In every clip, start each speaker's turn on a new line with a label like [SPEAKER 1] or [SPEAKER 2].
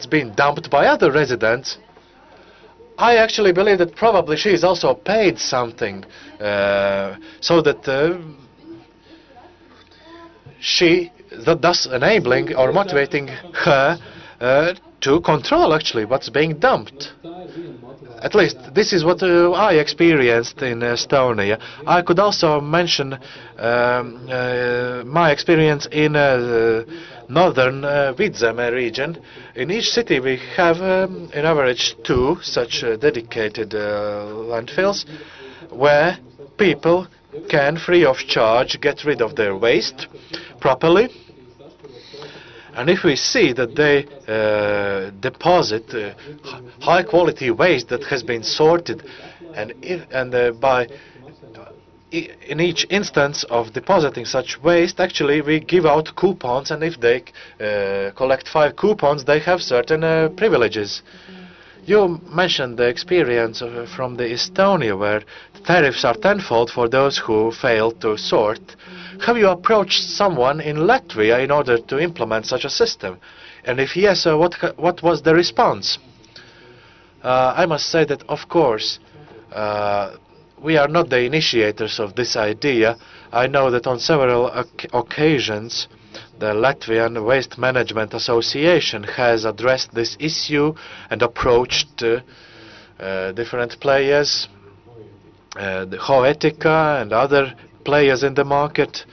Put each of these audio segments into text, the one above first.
[SPEAKER 1] what's been dumped by other residents, I actually believe that probably she is also paid something so that thus enabling or motivating her to control actually what's being dumped. At least this is what I experienced in Estonia. I could also mention my experience in northern Vidzeme region. In each city we have in average 2 such dedicated landfills where people can free of charge get rid of their waste properly. And if we see that they deposit high quality waste that has been sorted, and in each instance of depositing such waste, actually we give out coupons, and if they collect 5 coupons, they have certain privileges. You mentioned the experience from the Estonia, where tariffs are tenfold for those who fail to sort. Have you approached someone in Latvia in order to implement such a system? And if yes, what was the response? I must say that, of course, we are not the initiators of this idea. I know that on several occasions the Latvian Waste Management Association has addressed this issue and approached different players, the Hoetica and other players in the market,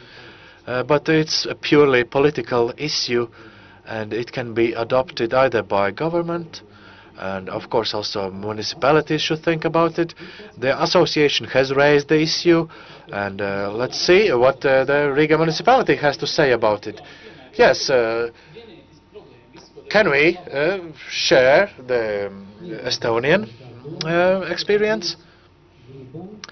[SPEAKER 1] but it's a purely political issue, and it can be adopted either by government, and of course also municipalities should think about it. The association has raised the issue, and let's see what the Riga municipality has to say about it. Yes, can we share the Estonian experience?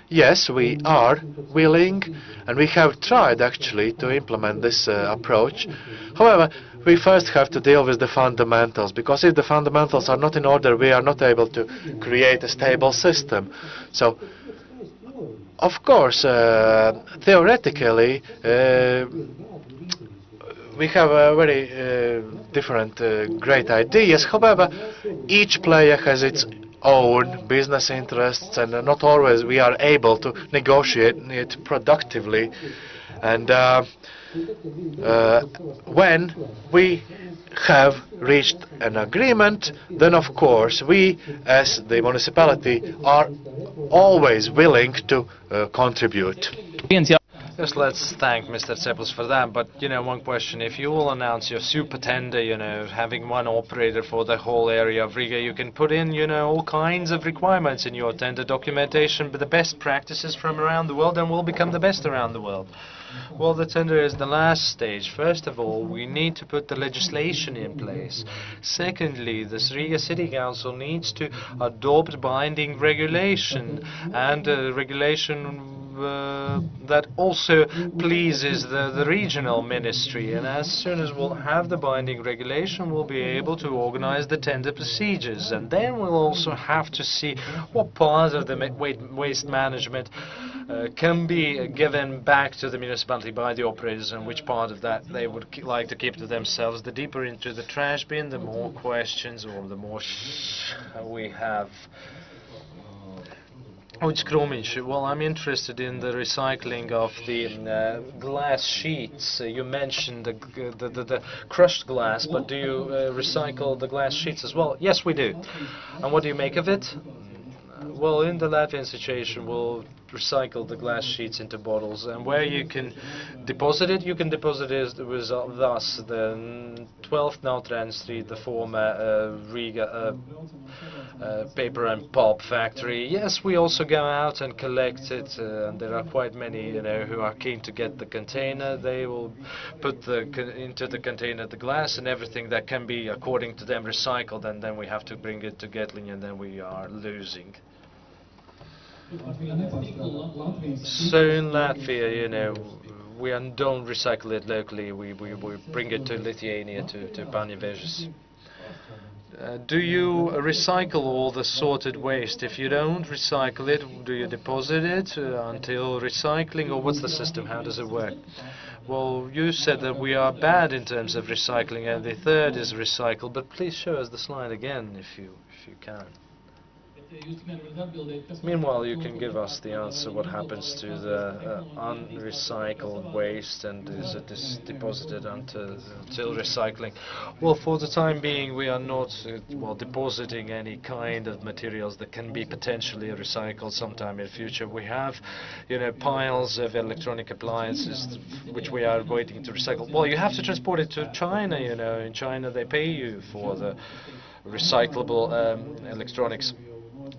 [SPEAKER 1] Yes, we are willing, and we have tried actually to implement this approach. However, we first have to deal with the fundamentals, because if the fundamentals are not in order, we are not able to create a stable system. So, of course, theoretically, we have very different great ideas. However, each player has its own business interests, and not always we are able to negotiate it productively. And when we have reached an agreement, then of course we as the municipality are always willing to contribute.
[SPEAKER 2] Yes, let's thank Mr. Cepos for that. But, one question. If you will announce your super tender, having one operator for the whole area of Riga, you can put in, all kinds of requirements in your tender documentation, but the best practices from around the world, and will become the best around the world. Well, the tender is the last stage. First of all, we need to put the legislation in place. Secondly, the Riga City Council needs to adopt binding regulation, and regulation that also pleases the regional ministry. And as soon as we'll have the binding regulation, we'll be able to organize the tender procedures. And then we'll also have to see what part of the waste management can be given back to the municipality by the operators, and which part of that they would like to keep to themselves. The deeper into the trash bin, the more questions, or the more we have. Well, I'm interested in the recycling of the glass sheets. You mentioned the crushed glass, but do you recycle the glass sheets as well? Yes, we do. And what do you make of it? Well, in the Latvian situation, we'll recycle the glass sheets into bottles, and where you can deposit it, you can deposit it with thus the 12th Nautrēna Street, the former Riga paper and pulp factory. Yes, we also go out and collect it, and there are quite many, who are keen to get the container. They will put into the container the glass and everything that can be, according to them, recycled, and then we have to bring it to Getlin, and then we are losing. So in Latvia, we don't recycle it locally. We bring it to Lithuania, to Paņevežas. Do you recycle all the sorted waste? If you don't recycle it, do you deposit it until recycling, or what's the system? How does it work? Well, you said that we are bad in terms of recycling, and the third is recycle. But please show us the slide again, if you can. Meanwhile, you can give us the answer what happens to the unrecycled waste, and is it deposited until recycling? Well, for the time being, we are not well depositing any kind of materials that can be potentially recycled sometime in the future. We have, piles of electronic appliances which we are waiting to recycle. Well, you have to transport it to China. In China they pay you for the recyclable electronics.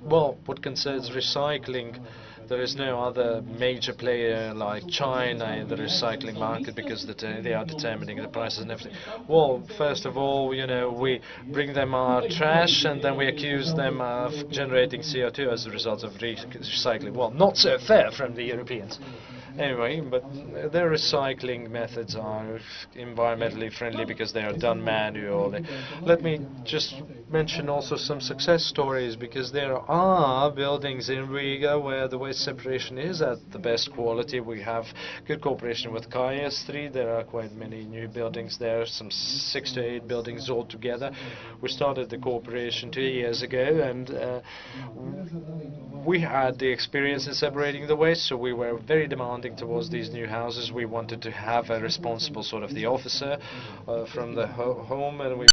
[SPEAKER 2] Well, what concerns recycling, there is no other major player like China in the recycling market because they are determining the prices and everything. Well, first of all, we bring them our trash and then we accuse them of generating CO2 as a result of recycling. Well, not so fair from the Europeans. Anyway, but their recycling methods are environmentally friendly because they are done manually. Let me just mention also some success stories, because there are buildings in Riga where the waste separation is at the best quality. We have good cooperation with Kaya Street. There are quite many new buildings there, some 6 to 8 buildings altogether. We started the cooperation 2 years ago, and we had the experience in separating the waste, so we were very demanding towards these new houses. We wanted to have a responsible sort of the officer from the home, and we